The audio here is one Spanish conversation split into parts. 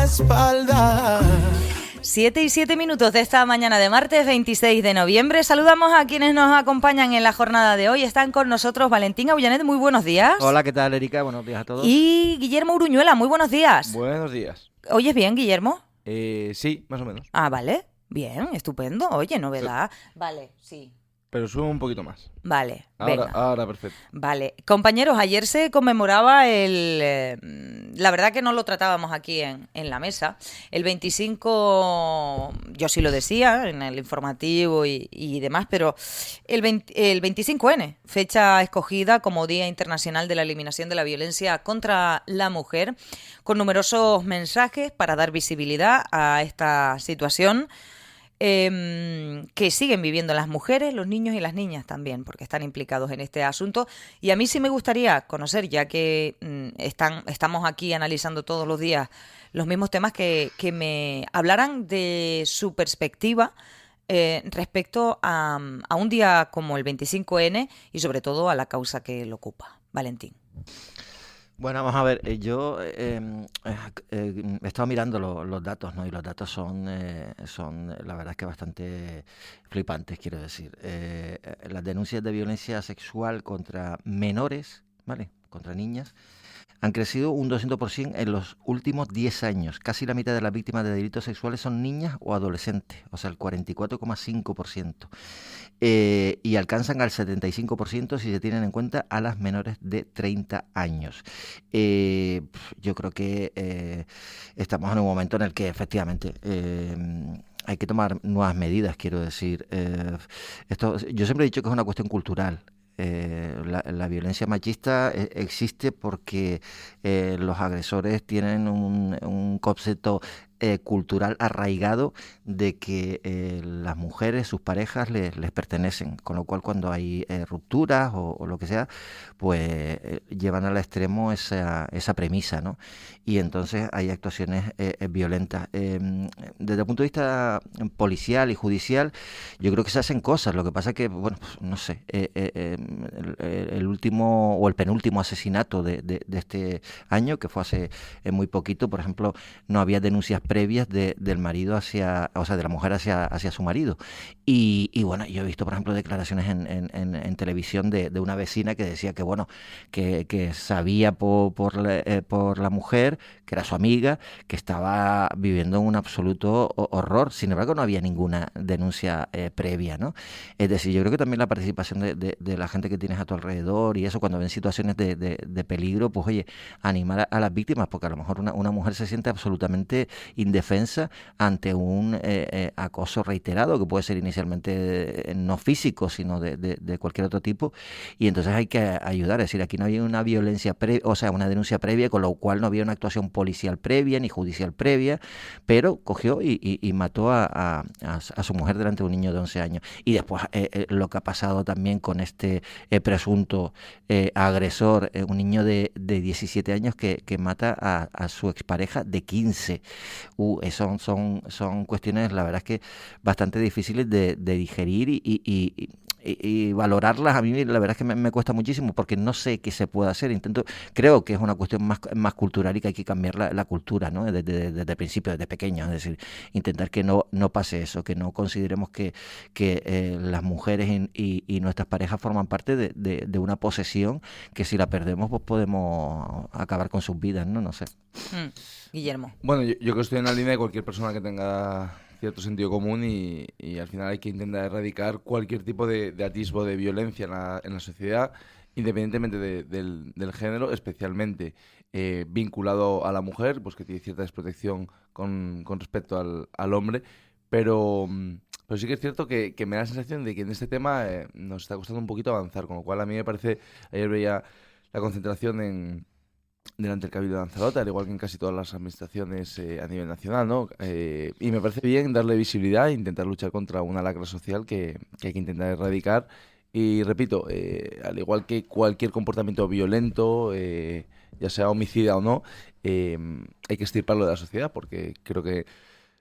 la espalda. 7:07 de esta mañana de martes 26 de noviembre. Saludamos a quienes nos acompañan en la jornada de hoy. Están con nosotros Valentín Abullanet, muy buenos días. Hola, ¿qué tal, Erika? Buenos días a todos. Y Guillermo Uruñuela, muy buenos días. Buenos días. ¿Oyes bien, Guillermo? Sí, más o menos. Ah, vale. Bien, estupendo. Oye, novedad. Vale, sí. Pero sube un poquito más. Vale, venga. Ahora perfecto. Vale. Compañeros, ayer se conmemoraba la verdad que no lo tratábamos aquí en la mesa. El 25, yo sí lo decía en el informativo y demás, pero el 25N, fecha escogida como Día Internacional de la Eliminación de la Violencia contra la Mujer, con numerosos mensajes para dar visibilidad a esta situación. Que siguen viviendo las mujeres, los niños y las niñas también, porque están implicados en este asunto. Y a mí sí me gustaría conocer, ya que estamos aquí analizando todos los días los mismos temas, que me hablaran de su perspectiva respecto a un día como el 25N y sobre todo a la causa que lo ocupa. Valentín. Bueno, vamos a ver, yo he estado mirando los datos, ¿no? Y los datos son la verdad es que bastante flipantes, quiero decir. Las denuncias de violencia sexual contra menores, ¿vale? Contra niñas, han crecido un 200% en los últimos 10 años. Casi la mitad de las víctimas de delitos sexuales son niñas o adolescentes, o sea, el 44,5%. Y alcanzan al 75% si se tienen en cuenta a las menores de 30 años. Yo creo que estamos en un momento en el que efectivamente hay que tomar nuevas medidas, quiero decir. Yo siempre he dicho que es una cuestión cultural. La violencia machista existe porque los agresores tienen un concepto cultural arraigado de que las mujeres, sus parejas, les pertenecen, con lo cual cuando hay rupturas o lo que sea, pues llevan al extremo esa premisa, ¿no? Y entonces hay actuaciones violentas. Desde el punto de vista policial y judicial, yo creo que se hacen cosas. Lo que pasa es que, bueno, pues, no sé, el último o el penúltimo asesinato de este año, que fue hace muy poquito, por ejemplo, no había denuncias previas del marido de la mujer hacia su marido. Y bueno, yo he visto, por ejemplo, declaraciones en televisión de una vecina que decía que, bueno, que sabía por la mujer, que era su amiga, que estaba viviendo un absoluto horror. Sin embargo, no había ninguna denuncia previa, ¿no? Es decir, yo creo que también la participación de la gente que tienes a tu alrededor y eso, cuando ven situaciones de peligro, pues oye, animar a las víctimas, porque a lo mejor una mujer se siente absolutamente indefensa ante un acoso reiterado, que puede ser inicialmente no físico, sino de cualquier otro tipo, y entonces hay que ayudar. Es decir, aquí no había una violencia una denuncia previa, con lo cual no había una actuación policial previa ni judicial previa, pero cogió y mató a su mujer delante de un niño de 11 años. Y después lo que ha pasado también con este presunto agresor, un niño de 17 años que mata a su expareja de 15. Son cuestiones, la verdad es que bastante difíciles de digerir y valorarlas. A mí la verdad es que me cuesta muchísimo porque no sé qué se puede hacer. Creo que es una cuestión más cultural y que hay que cambiar la cultura, ¿no? Desde el principio, desde pequeños. Es decir, intentar que no pase eso, que no consideremos que las mujeres y nuestras parejas forman parte de una posesión que si la perdemos pues podemos acabar con sus vidas, ¿no? No sé. Guillermo. Bueno, yo creo que estoy en la línea de cualquier persona que tenga cierto sentido común y al final hay que intentar erradicar cualquier tipo de atisbo de violencia en la sociedad, independientemente del género, especialmente vinculado a la mujer, pues que tiene cierta desprotección con respecto al hombre, pero sí que es cierto que me da la sensación de que en este tema nos está costando un poquito avanzar, con lo cual a mí me parece, ayer veía la concentración delante del Cabildo de Lanzarote, al igual que en casi todas las administraciones a nivel nacional, ¿no? Y me parece bien darle visibilidad e intentar luchar contra una lacra social que hay que intentar erradicar. Y repito, al igual que cualquier comportamiento violento, ya sea homicida o no, hay que extirparlo de la sociedad, porque creo que,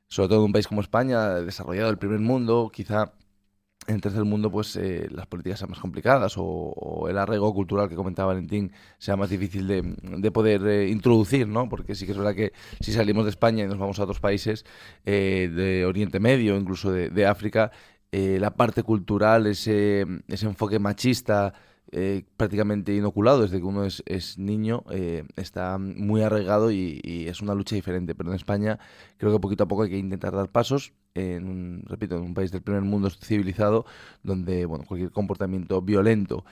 sobre todo en un país como España, desarrollado, el primer mundo, quizá en el tercer mundo pues las políticas sean más complicadas o el arraigo cultural que comentaba Valentín sea más difícil de poder introducir, ¿no? Porque sí que es verdad que si salimos de España y nos vamos a otros países de Oriente Medio, incluso de África, la parte cultural, ese enfoque machista prácticamente inoculado desde que uno es niño, está muy arraigado y es una lucha diferente. Pero en España creo que poquito a poco hay que intentar dar pasos repito, en un país del primer mundo civilizado, donde bueno, cualquier comportamiento violento,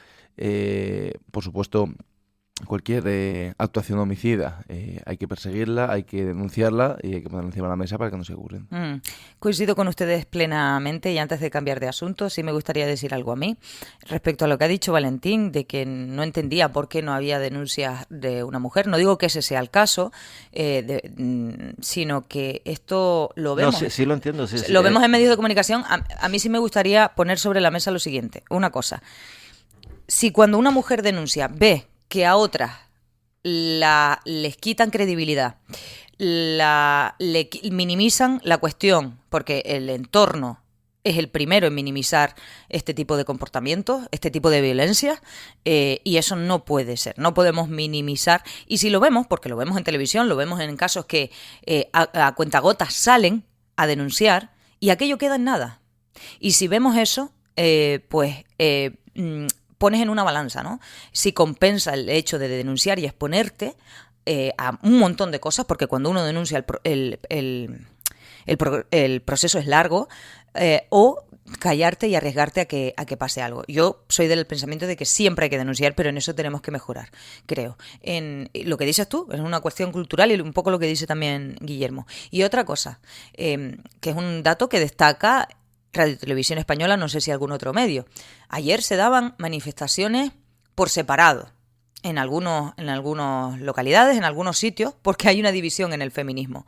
por supuesto, cualquier actuación homicida, hay que perseguirla, hay que denunciarla y hay que ponerla encima de la mesa para que no se ocurran. Coincido con ustedes plenamente y antes de cambiar de asunto sí me gustaría decir algo a mí respecto a lo que ha dicho Valentín de que no entendía por qué no había denuncias de una mujer. No digo que ese sea el caso, sino que esto lo vemos. No, sí lo entiendo. Sí, lo vemos en medios de comunicación. A mí sí me gustaría poner sobre la mesa lo siguiente, una cosa. Si cuando una mujer denuncia ve que a otras les quitan credibilidad, le minimizan la cuestión, porque el entorno es el primero en minimizar este tipo de comportamientos, este tipo de violencia, y eso no puede ser, no podemos minimizar. Y si lo vemos, porque lo vemos en televisión, lo vemos en casos que a cuentagotas salen a denunciar y aquello queda en nada. Y si vemos eso, pones en una balanza, ¿no? Si compensa el hecho de denunciar y exponerte a un montón de cosas, porque cuando uno denuncia el proceso es largo, o callarte y arriesgarte a que pase algo. Yo soy del pensamiento de que siempre hay que denunciar, pero en eso tenemos que mejorar, creo. En lo que dices tú, es una cuestión cultural y un poco lo que dice también Guillermo. Y otra cosa, que es un dato que destaca Radio Televisión Española, no sé si algún otro medio. Ayer se daban manifestaciones por separado en algunas localidades, en algunos sitios, porque hay una división en el feminismo.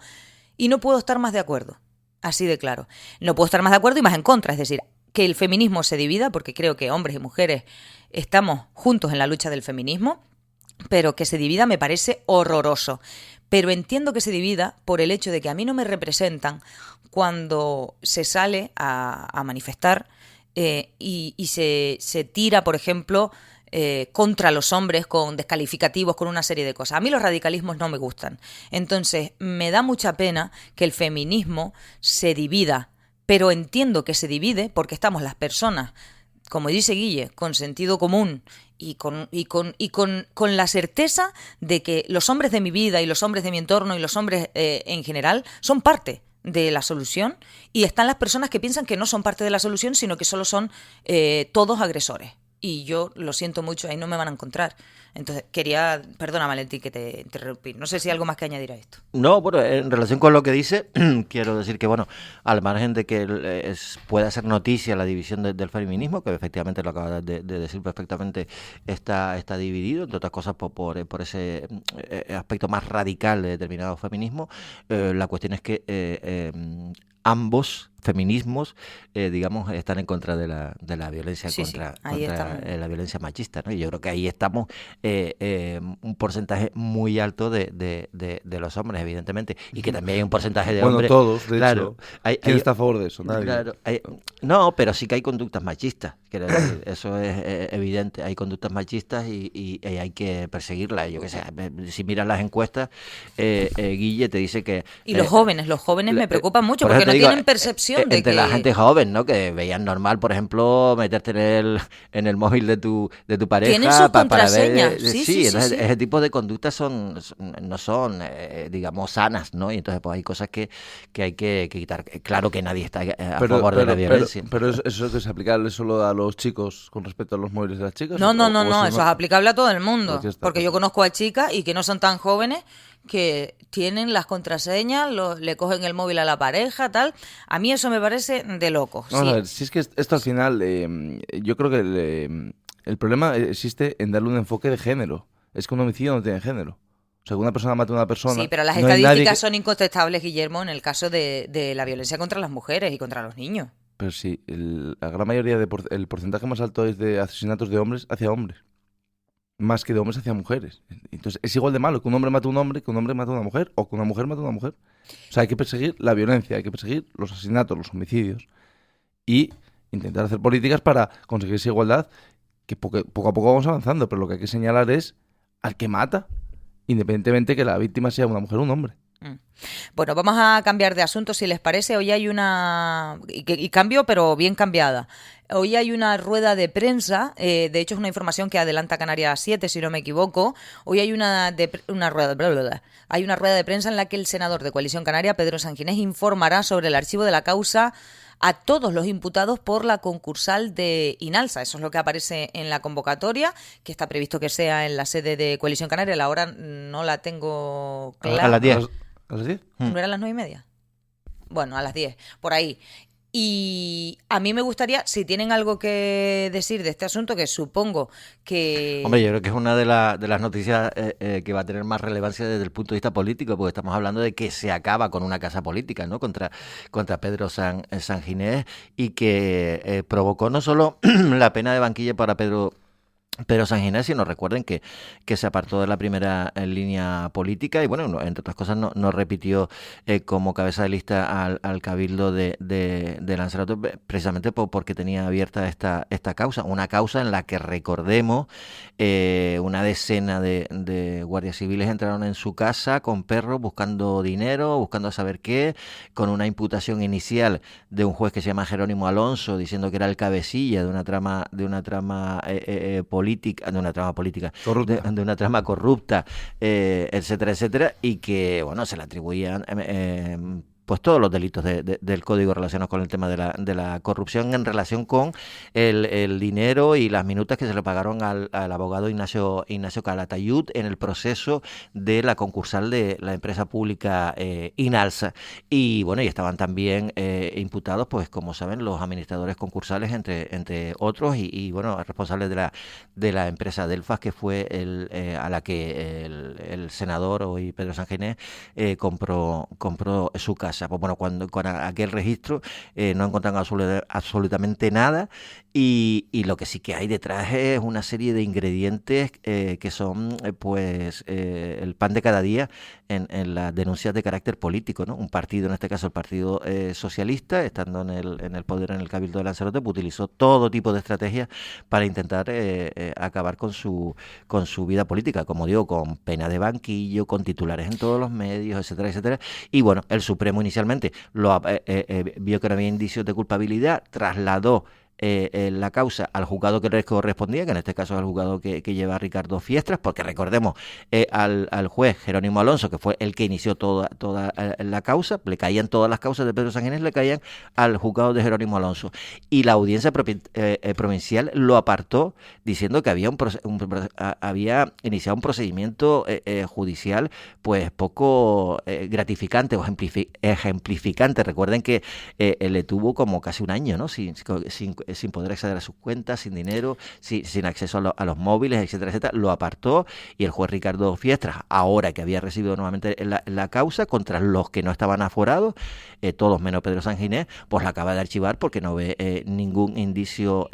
Y no puedo estar más de acuerdo, así de claro. No puedo estar más de acuerdo y más en contra, es decir, que el feminismo se divida, porque creo que hombres y mujeres estamos juntos en la lucha del feminismo, pero que se divida me parece horroroso. Pero entiendo que se divida por el hecho de que a mí no me representan cuando se sale a manifestar y se tira, por ejemplo, contra los hombres con descalificativos, con una serie de cosas. A mí los radicalismos no me gustan. Entonces, me da mucha pena que el feminismo se divida, pero entiendo que se divide porque estamos las personas, como dice Guille, con sentido común y con la certeza de que los hombres de mi vida y los hombres de mi entorno y los hombres en general son parte de la solución, y están las personas que piensan que no son parte de la solución, sino que solo son todos agresores. Y yo lo siento mucho, ahí no me van a encontrar. Entonces, perdona Valentín que te interrumpí, no sé si hay algo más que añadir a esto. No, bueno, en relación con lo que dice, quiero decir que, bueno, al margen de que pueda ser noticia la división del feminismo, que efectivamente lo acaba de decir perfectamente, está dividido, entre otras cosas por ese aspecto más radical de determinado feminismo. La cuestión es que ambos feminismos, digamos, están en contra de la violencia, contra la violencia machista, ¿no? Y yo creo que ahí estamos un porcentaje muy alto de los hombres, evidentemente, y que también hay un porcentaje de hombres. Bueno, todos, de claro, hecho. ¿Quién está a favor de eso? Nadie. Claro, no, pero sí que hay conductas machistas, quiero decir, eso es evidente. Hay conductas machistas y hay que perseguirlas. Yo qué sé, si miras las encuestas, Guille te dice que... Y los jóvenes me preocupan mucho porque no tienen percepción de entre que... la gente joven, ¿no? Que veían normal, por ejemplo, meterte en el móvil de tu pareja. Tienen sus contraseñas. Ver, sí, entonces ese tipo de conductas no son, digamos, sanas, ¿no? Y entonces pues hay cosas que hay que quitar. Claro que nadie está a favor de la violencia. Pero eso es aplicable solo a los chicos con respecto a los móviles de las chicas. No, eso es aplicable a todo el mundo. Porque yo conozco a chicas y que no son tan jóvenes que tienen las contraseñas, le cogen el móvil a la pareja, tal. A mí eso me parece de locos. Vamos a ver, si es que esto al final, yo creo que el problema existe en darle un enfoque de género. Es que un homicidio no tiene género. O sea, que una persona mata a una persona... Sí, pero las estadísticas son incontestables, Guillermo, en el caso de la violencia contra las mujeres y contra los niños. Pero sí, la gran mayoría, el porcentaje más alto es de asesinatos de hombres hacia hombres. Más que de hombres hacia mujeres. Entonces, es igual de malo que un hombre mate a un hombre, que un hombre mate a una mujer, o que una mujer mate a una mujer. O sea, hay que perseguir la violencia, hay que perseguir los asesinatos, los homicidios. Y intentar hacer políticas para conseguir esa igualdad, que poco a poco vamos avanzando, pero lo que hay que señalar es al que mata, independientemente que la víctima sea una mujer o un hombre. Bueno, vamos a cambiar de asunto, si les parece. Hoy hay y cambio, pero bien cambiada. Hoy hay una rueda de prensa, de hecho es una información que adelanta Canarias 7, si no me equivoco. Hoy hay una rueda de prensa en la que el senador de Coalición Canaria, Pedro Sanginés, informará sobre el archivo de la causa a todos los imputados por la concursal de Inalsa. Eso es lo que aparece en la convocatoria, que está previsto que sea en la sede de Coalición Canaria. La hora no la tengo clara. A las 10. ¿A las 10? ¿No era a las 9:30? Bueno, a las 10, por ahí. Y a mí me gustaría, si tienen algo que decir de este asunto, que supongo que... Hombre, yo creo que es una de las noticias que va a tener más relevancia desde el punto de vista político, porque estamos hablando de que se acaba con una casa política, ¿no? Contra Pedro Sanginés, y que provocó no solo la pena de banquillo para Pedro Sanginés, sino recuerden que se apartó de la primera línea política y, bueno, entre otras cosas, no repitió como cabeza de lista al Cabildo de Lanzarote, precisamente porque tenía abierta esta causa, una causa en la que, recordemos, una decena de guardias civiles entraron en su casa con perros buscando dinero, buscando saber qué, con una imputación inicial de un juez que se llama Jerónimo Alonso, diciendo que era el cabecilla de una trama política, Corrupta. de una trama corrupta, etcétera, etcétera, y que, bueno, se le atribuían pues todos los delitos del código relacionados con el tema de la corrupción en relación con el dinero y las minutas que se le pagaron al abogado Ignacio Calatayud en el proceso de la concursal de la empresa pública Inalsa. Y bueno, y estaban también imputados, pues como saben, los administradores concursales, entre otros, y bueno, responsables de la empresa Delfas, que fue a la que el senador hoy Pedro Sanginés compró su casa. Pues bueno, cuando con aquel registro no encontraron absolutamente nada, y lo que sí que hay detrás es una serie de ingredientes que son el pan de cada día en las denuncias de carácter político, ¿no? Un partido, en este caso el Partido Socialista, estando en el poder en el Cabildo de Lanzarote, pues utilizó todo tipo de estrategias para intentar acabar con su vida política, como digo, con pena de banquillo, con titulares en todos los medios, etcétera, etcétera. Y bueno, el Supremo inicialmente vio que no había indicios de culpabilidad, trasladó la causa al juzgado que les correspondía, que en este caso es el juzgado que lleva a Ricardo Fiestras, porque recordemos, al juez Jerónimo Alonso, que fue el que inició toda la causa, le caían todas las causas de Pedro Sanginés, le caían al juzgado de Jerónimo Alonso. Y la audiencia provincial lo apartó diciendo que había iniciado un procedimiento judicial pues poco gratificante o ejemplificante. Recuerden que le tuvo como casi un año, ¿no? Sin poder acceder a sus cuentas, sin dinero, sin acceso a los móviles, etcétera, etcétera. Lo apartó, y el juez Ricardo Fiestras, ahora que había recibido nuevamente la causa contra los que no estaban aforados, todos menos Pedro Sanginés, pues la acaba de archivar porque no ve ningún indicio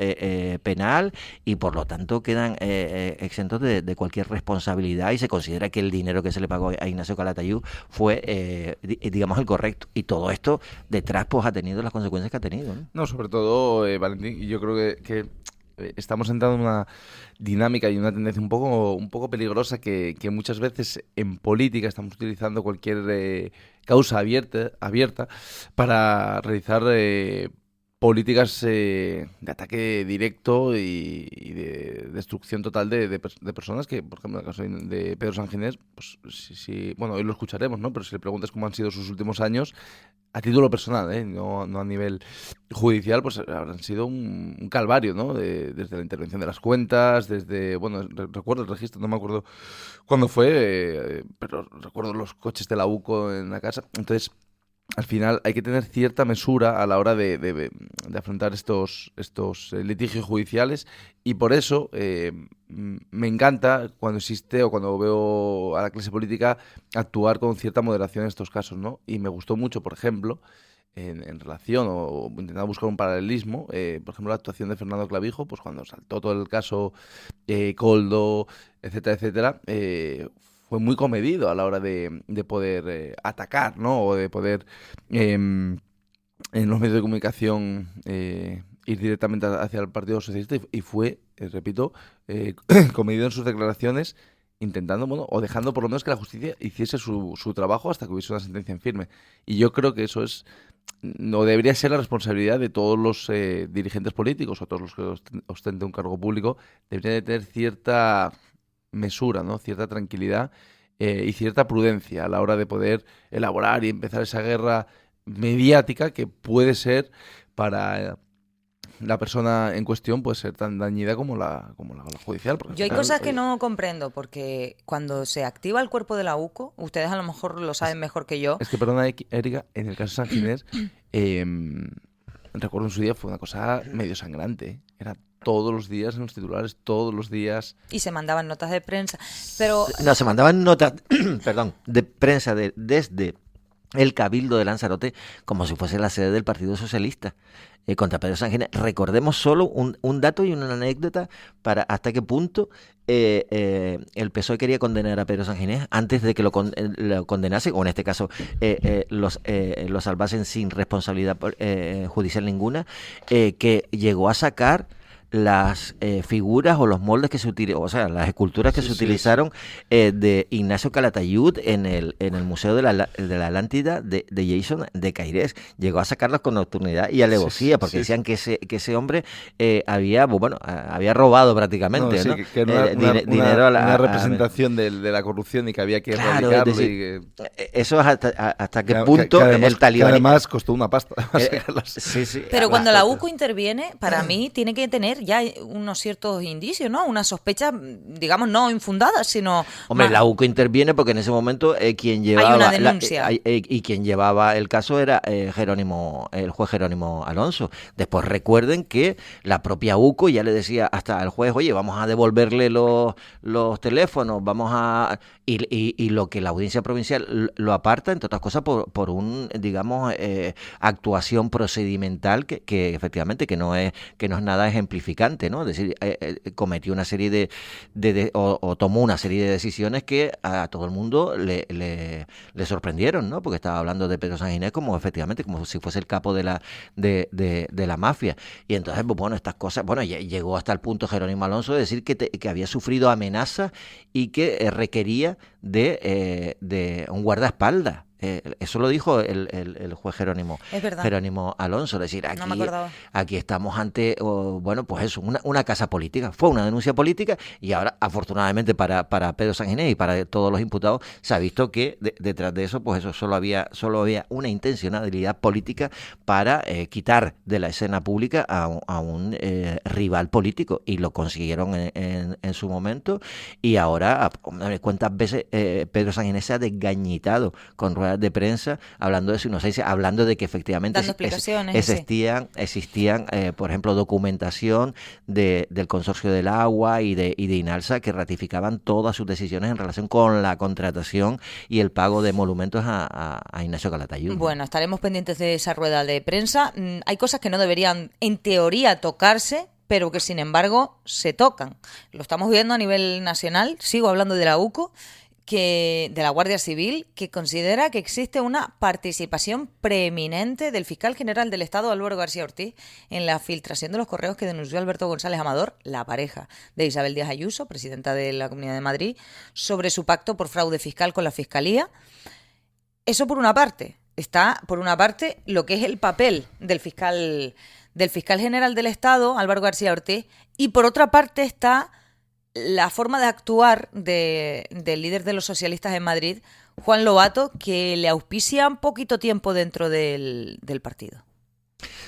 penal, y por lo tanto quedan exentos de cualquier responsabilidad, y se considera que el dinero que se le pagó a Ignacio Calatayud fue, digamos, el correcto. Y todo esto detrás pues ha tenido las consecuencias que ha tenido, ¿no? No, sobre todo, Valentín, y yo creo que estamos entrando en una dinámica y una tendencia un poco peligrosa, que muchas veces en política estamos utilizando cualquier causa abierta para realizar políticas de ataque directo y de destrucción total de personas que, por ejemplo, en el caso de Pedro Sanginés, pues bueno, hoy lo escucharemos, ¿no? Pero si le preguntas cómo han sido sus últimos años, a título personal, no a nivel judicial, pues habrán sido un calvario, ¿no? Desde la intervención de las cuentas, bueno, recuerdo el registro, no me acuerdo cuándo fue, pero recuerdo los coches de la UCO en la casa. Entonces, al final hay que tener cierta mesura a la hora de afrontar estos litigios judiciales, y por eso me encanta cuando existe o cuando veo a la clase política actuar con cierta moderación en estos casos, ¿no? Y me gustó mucho, por ejemplo, en relación o intentando buscar un paralelismo, por ejemplo, la actuación de Fernando Clavijo, pues cuando saltó todo el caso Coldo, etcétera, etcétera, fue muy comedido a la hora de poder atacar, ¿no? O de poder en los medios de comunicación ir directamente hacia el Partido Socialista y fue, repito, comedido en sus declaraciones, intentando, bueno, o dejando por lo menos que la justicia hiciese su trabajo hasta que hubiese una sentencia en firme. Y yo creo que eso no debería ser la responsabilidad de todos los dirigentes políticos o todos los que ostenten un cargo público. Deberían de tener cierta mesura, ¿no? Cierta tranquilidad y cierta prudencia a la hora de poder elaborar y empezar esa guerra mediática que puede ser para la persona en cuestión, puede ser tan dañida como la judicial. Yo hay cosas que no comprendo, porque cuando se activa el cuerpo de la UCO, ustedes a lo mejor lo saben mejor que yo. Es que, perdona, Erika, en el caso de San Ginés, recuerdo en su día fue una cosa medio sangrante. Era todos los días en los titulares, todos los días. Y se mandaban notas de prensa, pero... No, se mandaban notas, perdón, de prensa desde el Cabildo de Lanzarote como si fuese la sede del Partido Socialista contra Pedro Sánchez. Recordemos solo un dato y una anécdota para hasta qué punto el PSOE quería condenar a Pedro Sánchez antes de que lo condenase, o en este caso lo salvasen sin responsabilidad judicial ninguna, que llegó a sacar las figuras o los moldes que se utilizaron, o sea, las esculturas que se utilizaron de Ignacio Calatayud en el Museo de la Atlántida de Jason de Cairés. Llegó a sacarlas con nocturnidad y alevosía, porque decían que ese hombre había robado prácticamente, ¿no? Que era dinero una representación de la corrupción y que había que erradicarlo. Es decir, eso es hasta qué punto el talibán... Que además costó una pasta. Pero cuando la UCO interviene, para mí tiene que tener ya unos ciertos indicios, ¿no? Una sospecha, digamos, no infundada, sino... Hombre, la UCO interviene porque en ese momento quien llevaba... Hay una denuncia. Y quien llevaba el caso era el juez Jerónimo Alonso. Después recuerden que la propia UCO ya le decía hasta al juez, oye, vamos a devolverle los teléfonos, vamos a... Y lo que la audiencia provincial lo aparta, entre otras cosas, por un, digamos, actuación procedimental que efectivamente que no es nada ejemplificante, ¿no? Es decir, cometió una serie o tomó una serie de decisiones que a todo el mundo le sorprendieron, ¿no? Porque estaba hablando de Pedro Sánchez como efectivamente como si fuese el capo de la mafia. Y entonces, pues, bueno, estas cosas, bueno, llegó hasta el punto Jerónimo Alonso de decir que había sufrido amenazas y que requería de un guardaespaldas. Eso lo dijo el juez Jerónimo Alonso. Es decir, aquí estamos ante, bueno, pues eso, una casa política. Fue una denuncia política y ahora, afortunadamente para Pedro Sánchez y para todos los imputados, se ha visto que detrás de eso, pues eso solo había una intencionalidad política para quitar de la escena pública a un rival político, y lo consiguieron en su momento. Y ahora, ¿cuántas veces Pedro Sánchez se ha desgañitado con ruedas de prensa hablando de su inocencia, hablando de que efectivamente existían por ejemplo, documentación del Consorcio del Agua y de INALSA que ratificaban todas sus decisiones en relación con la contratación y el pago de emolumentos a Ignacio Calatayud? Bueno, estaremos pendientes de esa rueda de prensa. Hay cosas que no deberían, en teoría, tocarse, pero que sin embargo se tocan. Lo estamos viendo a nivel nacional. Sigo hablando de la UCO, de la Guardia Civil, que considera que existe una participación preeminente del fiscal general del Estado, Álvaro García Ortiz, en la filtración de los correos que denunció Alberto González Amador, la pareja de Isabel Díaz Ayuso, presidenta de la Comunidad de Madrid, sobre su pacto por fraude fiscal con la Fiscalía. Eso por una parte. Está, por una parte, lo que es el papel del fiscal general del Estado, Álvaro García Ortiz, y por otra parte está la forma de actuar del líder de los socialistas en Madrid, Juan Lobato, que le auspicia un poquito tiempo dentro del partido.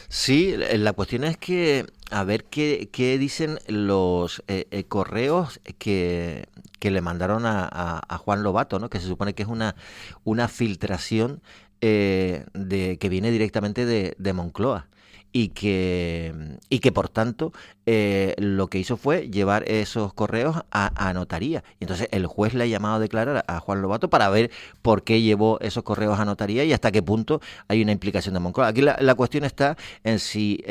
Sí, la cuestión es que a ver qué dicen los correos que le mandaron a Juan Lobato, ¿no? Que se supone que es una filtración que viene directamente de Moncloa. Y que por tanto lo que hizo fue llevar esos correos a notaría. Y entonces el juez le ha llamado a declarar a Juan Lobato para ver por qué llevó esos correos a notaría y hasta qué punto hay una implicación de Moncloa. Aquí la cuestión está en si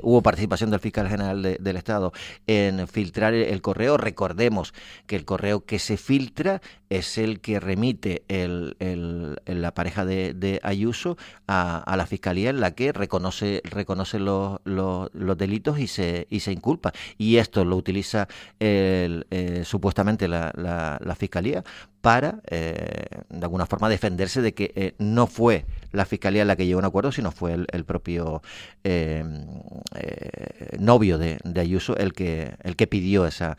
hubo participación del fiscal general del Estado en filtrar el correo. Recordemos que el correo que se filtra es el que remite la pareja de Ayuso a la Fiscalía, en la que reconoce los delitos y se inculpa. Y esto lo utiliza supuestamente la Fiscalía para, de alguna forma, defenderse de que no fue la Fiscalía la que llegó a un acuerdo, sino fue el propio novio de Ayuso el que pidió ese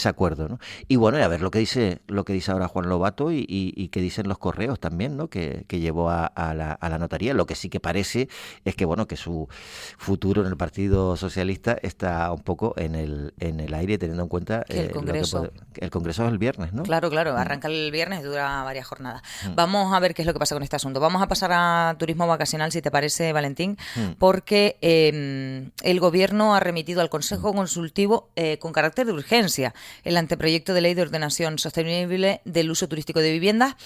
acuerdo, ¿no? Y bueno, a ver lo que dice ahora Juan Lobato y que dicen los correos también, ¿no? Que llevó a la notaría. Lo que sí que parece es que, bueno, que su futuro en el Partido Socialista está un poco en el aire, teniendo en cuenta que el Congreso. El Congreso es el viernes, ¿no? Claro, arranca el viernes y dura varias jornadas. Vamos a ver qué es lo que pasa con este asunto. Vamos a pasar a turismo vacacional, si te parece, Valentín, porque el Gobierno ha remitido al Consejo Consultivo con carácter de urgencia el anteproyecto de ley de ordenación sostenible del uso turístico de viviendas.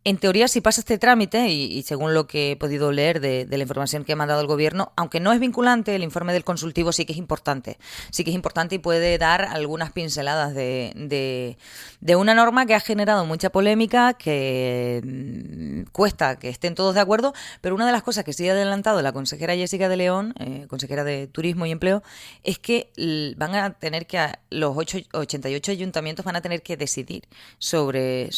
En teoría, si pasa este trámite, y según lo que he podido leer de la información que ha mandado el Gobierno, aunque no es vinculante, el informe del consultivo sí que es importante. Sí que es importante y puede dar algunas pinceladas de una norma que ha generado mucha polémica, que cuesta que estén todos de acuerdo, pero una de las cosas que sí ha adelantado la consejera Jessica de León, consejera de Turismo y Empleo, es que los 88 ayuntamientos van a tener que decidir sobre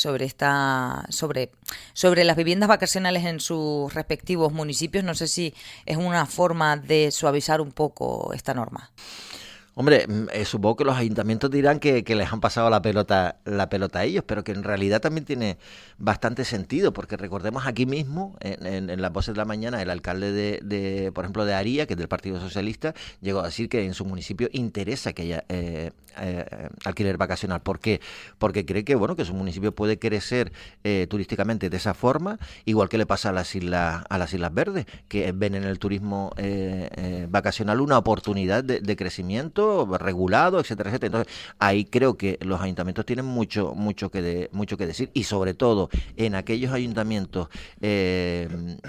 las viviendas vacacionales en sus respectivos municipios. No sé si es una forma de suavizar un poco esta norma. Hombre, supongo que los ayuntamientos dirán que les han pasado la pelota a ellos, pero que en realidad también tiene bastante sentido, porque recordemos aquí mismo, en las voces de la mañana, el alcalde de por ejemplo, de Aría, que es del Partido Socialista, llegó a decir que en su municipio interesa que haya alquiler vacacional. ¿Por qué? Porque cree que, bueno, que su municipio puede crecer turísticamente de esa forma, igual que le pasa a las Islas Verdes, que ven en el turismo vacacional una oportunidad de crecimiento regulado, etcétera, etcétera. Entonces, ahí creo que los ayuntamientos tienen mucho que decir, y sobre todo en aquellos ayuntamientos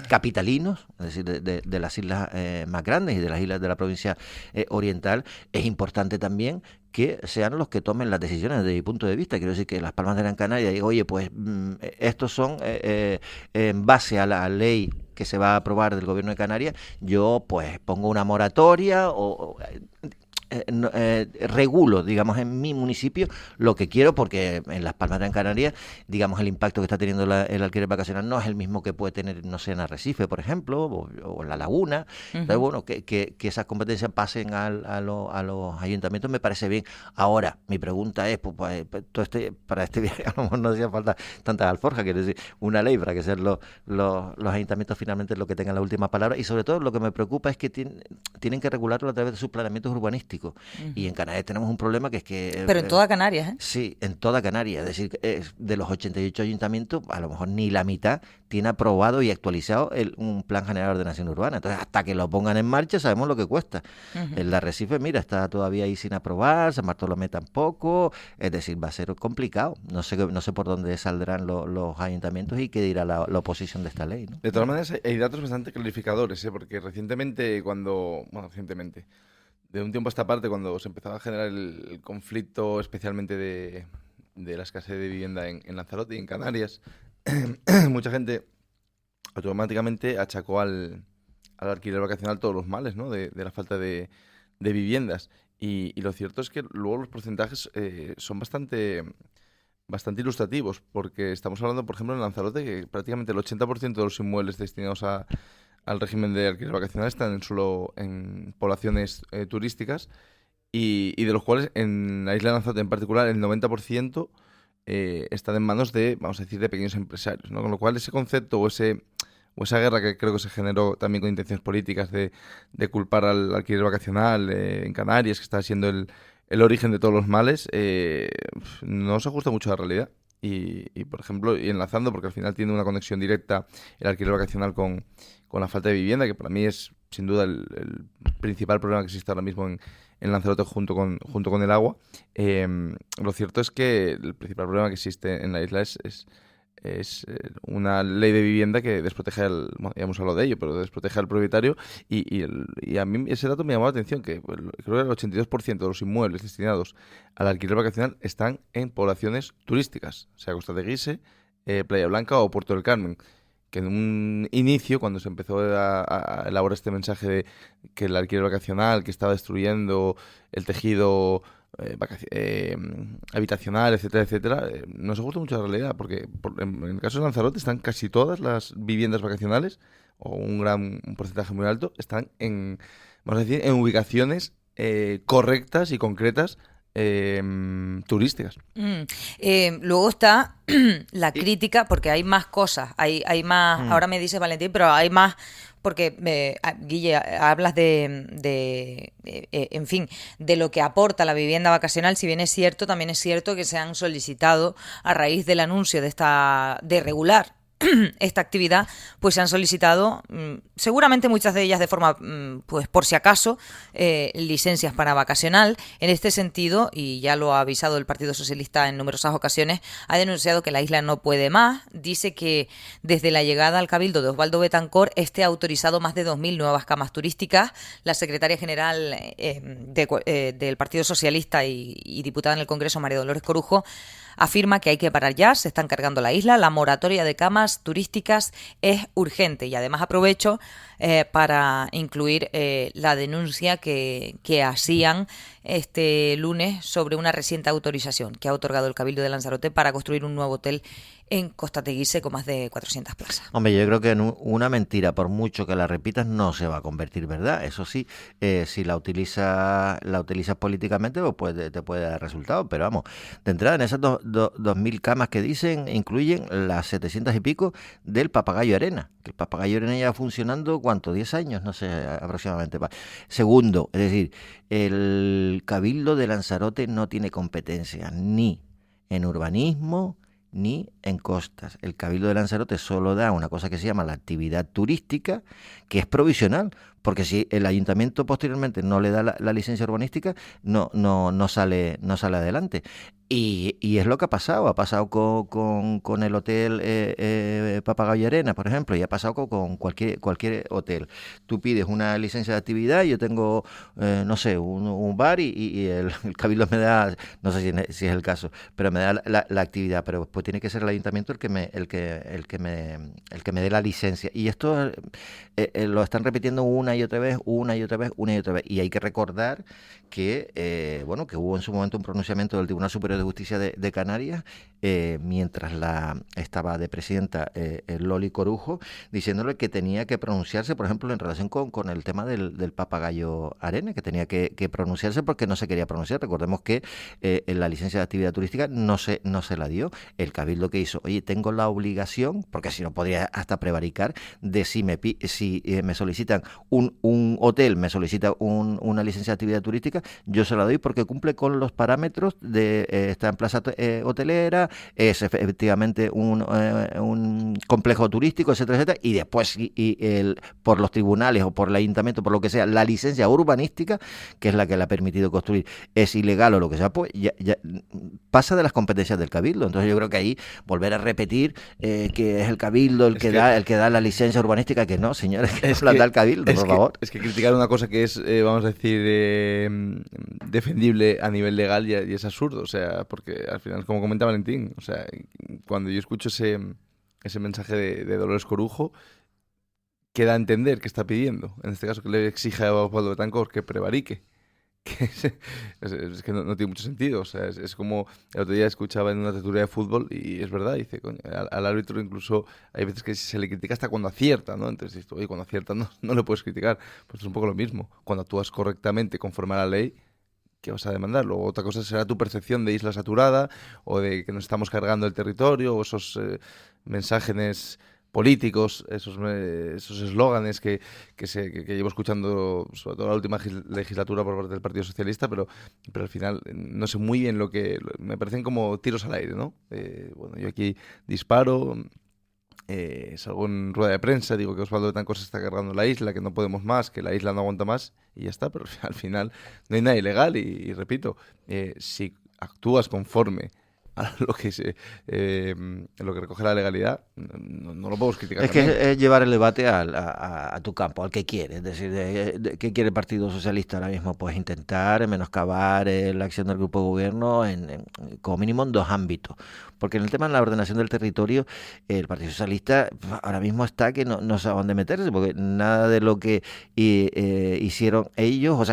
capitalinos, es decir, de las islas más grandes y de las islas de la provincia oriental, es importante también que sean los que tomen las decisiones desde mi punto de vista. Quiero decir que Las Palmas de Gran Canaria digo, oye, pues estos son en base a la ley que se va a aprobar del Gobierno de Canarias, yo pues pongo una moratoria o regulo, digamos, en mi municipio lo que quiero, porque en Las Palmas de Gran Canaria, digamos, el impacto que está teniendo el alquiler vacacional no es el mismo que puede tener, no sé, en Arrecife, por ejemplo, o en La Laguna. Entonces, bueno, que esas competencias pasen a los ayuntamientos me parece bien. Ahora, mi pregunta es, para este viaje a lo mejor no hacía falta tantas alforjas, quiero decir, una ley para que sean los ayuntamientos finalmente los que tengan la última palabra, y sobre todo lo que me preocupa es que tienen que regularlo a través de sus planeamientos urbanísticos. Y en Canarias tenemos un problema que es que... Pero en toda Canarias, ¿eh? Sí, en toda Canarias. Es decir, de los 88 ayuntamientos, a lo mejor ni la mitad tiene aprobado y actualizado un plan general de ordenación urbana. Entonces, hasta que lo pongan en marcha, sabemos lo que cuesta. El de Arrecife, mira, está todavía ahí sin aprobar, San Bartolomé tampoco. Es decir, va a ser complicado. No sé por dónde saldrán los ayuntamientos y qué dirá la oposición de esta ley, ¿no? De todas maneras, hay datos bastante clarificadores, porque recientemente, de un tiempo a esta parte, cuando se empezaba a generar el conflicto, especialmente de la escasez de vivienda en Lanzarote y en Canarias, mucha gente automáticamente achacó al alquiler vacacional todos los males, ¿no? de la falta de viviendas. Y lo cierto es que luego los porcentajes son bastante ilustrativos, porque estamos hablando, por ejemplo, en Lanzarote, que prácticamente el 80% de los inmuebles destinados al régimen de alquiler vacacional están en poblaciones turísticas, y de los cuales en la isla de Lanzarote en particular el 90% están en manos de, vamos a decir, de pequeños empresarios, ¿no? Con lo cual ese concepto o esa guerra que creo que se generó también con intenciones políticas de culpar al alquiler vacacional en Canarias, que está siendo el origen de todos los males, no se ajusta mucho a la realidad. Y por ejemplo, y enlazando, porque al final tiene una conexión directa el alquiler vacacional con la falta de vivienda, que para mí es sin duda el principal problema que existe ahora mismo en Lanzarote junto con el agua. Lo cierto es que el principal problema que existe en la isla es una ley de vivienda que desprotege bueno, ya hemos hablado de ello, pero desprotege al propietario y a mí ese dato me llamó la atención, que creo que el 82% de los inmuebles destinados al alquiler vacacional están en poblaciones turísticas, sea Costa de Guise, Playa Blanca o Puerto del Carmen, que en un inicio, cuando se empezó a elaborar este mensaje de que el alquiler vacacional, que estaba destruyendo el tejido habitacional, etcétera, etcétera, no se ajusta mucho a la realidad, porque en el caso de Lanzarote están casi todas las viviendas vacacionales, o un porcentaje muy alto, están vamos a decir, en ubicaciones correctas y concretas turísticas. Luego está la crítica, porque hay más cosas, hay más, ahora me dice Valentín, pero hay más, porque Guille, hablas en fin, de lo que aporta la vivienda vacacional. Si bien es cierto, también es cierto que se han solicitado, a raíz del anuncio de regular esta actividad, pues se han solicitado, seguramente muchas de ellas de forma, pues por si acaso, licencias para vacacional. En este sentido, y ya lo ha avisado el Partido Socialista en numerosas ocasiones, ha denunciado que la isla no puede más. Dice que desde la llegada al Cabildo de Osvaldo Betancourt ha autorizado más de 2.000 nuevas camas turísticas. La secretaria general del Partido Socialista y diputada en el Congreso, María Dolores Corujo, afirma que hay que parar ya, se están cargando la isla, la moratoria de camas turísticas es urgente. Y además aprovecho para incluir la denuncia que hacían este lunes sobre una reciente autorización que ha otorgado el Cabildo de Lanzarote para construir un nuevo hotel en Costa Teguise con más de 400 plazas. Hombre, yo creo que en una mentira, por mucho que la repitas, no se va a convertir, ¿verdad? Eso sí, si la utilizas políticamente, pues te puede dar resultados. Pero vamos, de entrada, en esas 2.000 camas que dicen, incluyen las 700 y pico del Papagayo Arena. Que el Papagayo Arena ya funcionando, ¿cuánto? 10 años, no sé, aproximadamente. Segundo, es decir, el Cabildo de Lanzarote no tiene competencia ni en urbanismo ni en costas. El Cabildo de Lanzarote solo da una cosa que se llama la actividad turística, que es provisional, porque si el ayuntamiento posteriormente no le da la licencia urbanística, no sale adelante. Y es lo que ha pasado con el hotel Papagayo Arena, por ejemplo, y ha pasado con cualquier hotel. Tú pides una licencia de actividad, yo tengo, no sé, un bar y el Cabildo me da, no sé si es el caso, pero me da la actividad, pero pues tiene que ser el ayuntamiento el que me dé la licencia. Y esto lo están repitiendo una y otra vez. Y hay que recordar que bueno, que hubo en su momento un pronunciamiento del Tribunal Superior de Justicia de Canarias, mientras estaba de presidenta Loli Corujo, diciéndole que tenía que pronunciarse, por ejemplo, en relación con el tema del Papagayo Arena, que tenía que pronunciarse porque no se quería pronunciar. Recordemos que la licencia de actividad turística no se la dio. El Cabildo que hizo, oye, tengo la obligación, porque si no podría hasta prevaricar, de si me solicitan un hotel, me solicita una licencia de actividad turística, yo se la doy porque cumple con los parámetros de está en plaza hotelera, es efectivamente un complejo turístico, etcétera, etcétera, y después por los tribunales o por el ayuntamiento, por lo que sea, la licencia urbanística, que es la que le ha permitido construir, es ilegal o lo que sea, pues ya pasa de las competencias del Cabildo. Entonces yo creo que ahí volver a repetir que es el Cabildo el que da la licencia urbanística, que no, señores, que la da el Cabildo, por favor. Es que criticar una cosa que es, vamos a decir, defendible a nivel legal y es absurdo, o sea, porque al final, como comenta Valentín, o sea, cuando yo escucho ese mensaje de Dolores Corujo, queda a entender que está pidiendo, en este caso que le exige a Osvaldo Betancourt que prevarique. Es que no tiene mucho sentido, o sea, es como el otro día escuchaba en una tertulia de fútbol y es verdad, dice, coño, al árbitro incluso hay veces que se le critica hasta cuando acierta, ¿no? Entonces dices, oye, cuando acierta no le puedes criticar, pues es un poco lo mismo, cuando actúas correctamente conforme a la ley, ¿qué vas a demandar? Luego otra cosa será tu percepción de isla saturada o de que nos estamos cargando el territorio o esos mensajes políticos, esos eslóganes que llevo escuchando sobre todo la última legislatura por parte del Partido Socialista, pero al final no sé muy bien me parecen como tiros al aire, ¿no? Bueno, yo aquí disparo, salgo en rueda de prensa, digo que Osvaldo Betancourt se está cargando la isla, que no podemos más, que la isla no aguanta más y ya está, pero al final no hay nada ilegal y repito, si actúas conforme a lo que lo que recoge la legalidad, no lo podemos criticar. Es también. que es llevar el debate a tu campo, al que quiere. Es decir, ¿qué quiere el Partido Socialista ahora mismo? Pues intentar menoscabar la acción del grupo de gobierno como mínimo en dos ámbitos. Porque en el tema de la ordenación del territorio, el Partido Socialista ahora mismo está que no sabe dónde meterse, porque nada de lo que hicieron ellos,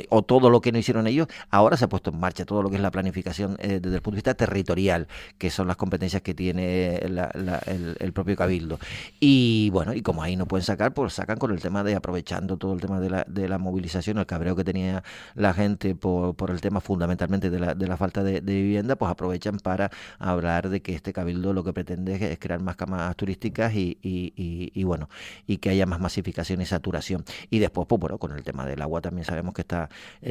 o todo lo que no hicieron ellos, ahora se ha puesto en marcha todo lo que es la planificación desde el punto de vista territorial, que son las competencias que tiene el propio Cabildo. Y bueno, y como ahí no pueden sacar, pues sacan con el tema de aprovechando todo el tema de la movilización, el cabreo que tenía la gente por el tema fundamentalmente de la falta de vivienda, pues aprovechan para hablar de que este Cabildo lo que pretende es crear más camas turísticas y bueno, y que haya más masificación y saturación. Y después, pues bueno, con el tema del agua también sabemos que está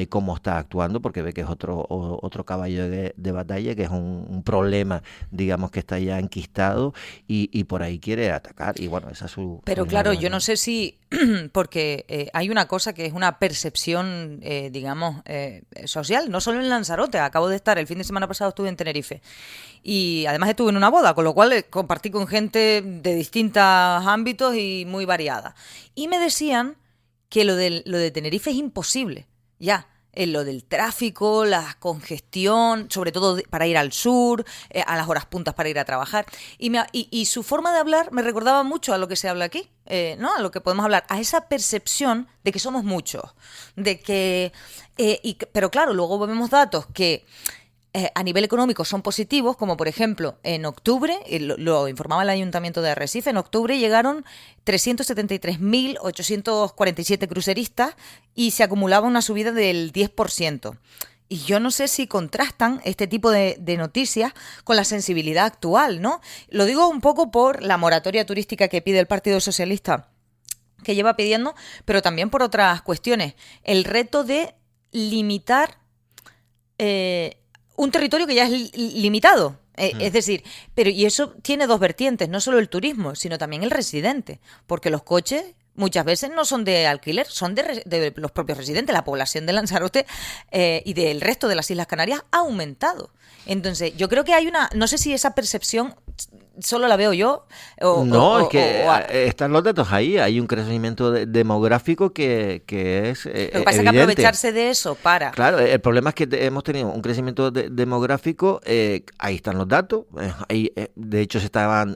cómo está actuando, porque ve que es otro caballo de batalla, que es un problema, digamos, que está ya enquistado y por ahí quiere atacar. Y bueno, esa es su... Pero claro, yo no sé si, porque hay una cosa que es una percepción, digamos, social, no solo en Lanzarote. Acabo de estar, el fin de semana pasado estuve en Tenerife y además estuve en una boda, con lo cual compartí con gente de distintos ámbitos y muy variada. Y me decían que lo de Tenerife es imposible, ya. Lo del tráfico, la congestión, sobre todo para ir al sur, a las horas puntas para ir a trabajar. Y su forma de hablar me recordaba mucho a lo que se habla aquí, ¿no? A lo que podemos hablar, a esa percepción de que somos muchos. De que, pero claro, luego vemos datos que a nivel económico son positivos, como por ejemplo en octubre, lo informaba el Ayuntamiento de Arrecife, en octubre llegaron 373.847 cruceristas y se acumulaba una subida del 10%. Y yo no sé si contrastan este tipo de noticias con la sensibilidad actual, ¿no? Lo digo un poco por la moratoria turística que pide el Partido Socialista, que lleva pidiendo, pero también por otras cuestiones. El reto de limitar un territorio que ya es limitado. Es decir, y eso tiene dos vertientes, no solo el turismo, sino también el residente, porque los coches muchas veces no son de alquiler, son de los propios residentes. La población de Lanzarote y del resto de las Islas Canarias ha aumentado. Entonces, yo creo que hay no sé si esa percepción solo la veo yo. Es que están los datos ahí, hay un crecimiento demográfico que es lo que pasa es que aprovecharse de eso para... Claro, el problema es que hemos tenido un crecimiento demográfico, ahí están los datos, de hecho se estaban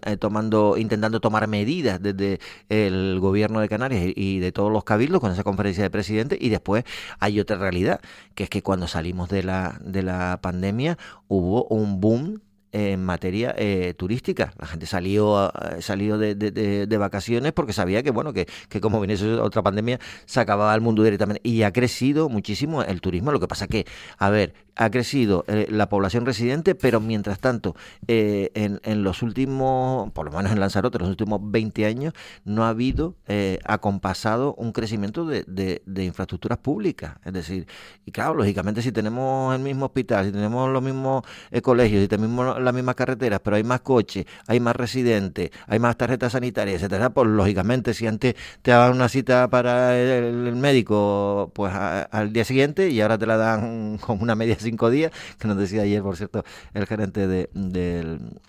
intentando tomar medidas desde el gobierno de Canarias y de todos los cabildos con esa conferencia de presidentes, y después hay otra realidad, que es que cuando salimos de la pandemia hubo un boom en materia turística. La gente salió de vacaciones porque sabía que, bueno, que como viniese otra pandemia se acababa el mundo directamente, y ha crecido muchísimo el turismo. Lo que pasa que, ha crecido la población residente, pero mientras tanto, en los últimos, por lo menos en Lanzarote, los últimos 20 años, no ha habido acompasado un crecimiento de infraestructuras públicas. Es decir, y claro, lógicamente, si tenemos el mismo hospital, si tenemos los mismos colegios, si tenemos las mismas carreteras, pero hay más coches, hay más residentes, hay más tarjetas sanitarias, etcétera, pues lógicamente, si antes te daban una cita para el médico pues al día siguiente, y ahora te la dan con una media 5 días, que nos decía ayer, por cierto, el gerente del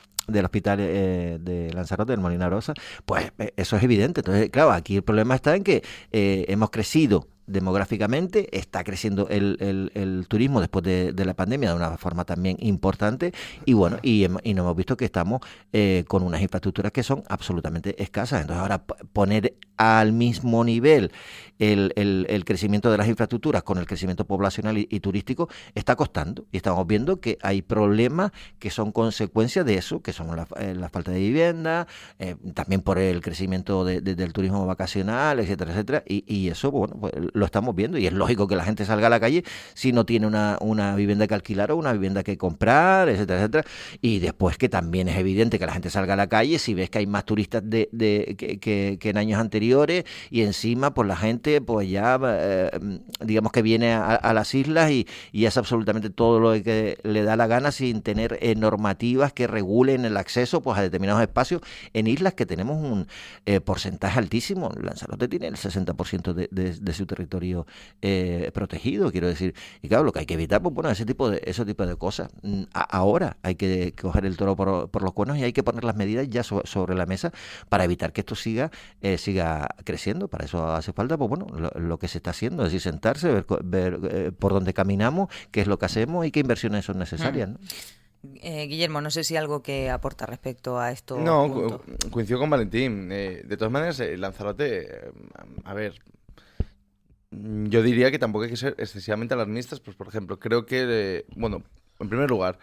hospital de Lanzarote, del Molina Rosa, pues eso es evidente. Entonces, claro, aquí el problema está en que hemos crecido demográficamente, está creciendo el turismo después de la pandemia de una forma también importante, y bueno, y no hemos visto que estamos con unas infraestructuras que son absolutamente escasas. Entonces, ahora poner al mismo nivel el crecimiento de las infraestructuras con el crecimiento poblacional y turístico está costando, y estamos viendo que hay problemas que son consecuencia de eso, que son la falta de vivienda, también por el crecimiento del turismo vacacional, etcétera, etcétera, y eso, bueno, pues lo estamos viendo, y es lógico que la gente salga a la calle si no tiene una vivienda que alquilar o una vivienda que comprar, etcétera, etcétera. Y después, que también es evidente que la gente salga a la calle si ves que hay más turistas que en años anteriores, y encima pues la gente pues ya digamos que viene a las islas y hace absolutamente todo lo que le da la gana sin tener normativas que regulen el acceso pues a determinados espacios en islas que tenemos un porcentaje altísimo. Lanzarote tiene el 60% de su territorio territorio protegido, quiero decir. Y claro, lo que hay que evitar, pues bueno, ese tipo de cosas. Ahora hay que coger el toro por los cuernos y hay que poner las medidas ya sobre la mesa para evitar que esto siga creciendo. Para eso hace falta, pues bueno, lo que se está haciendo, es decir, sentarse, ver por dónde caminamos, qué es lo que hacemos y qué inversiones son necesarias, ¿no? Guillermo, no sé si algo que aporta respecto a esto. No, coincido con Valentín. De todas maneras, Lanzarote, a ver, yo diría que tampoco hay que ser excesivamente alarmistas. Pues, por ejemplo, creo que, bueno, en primer lugar,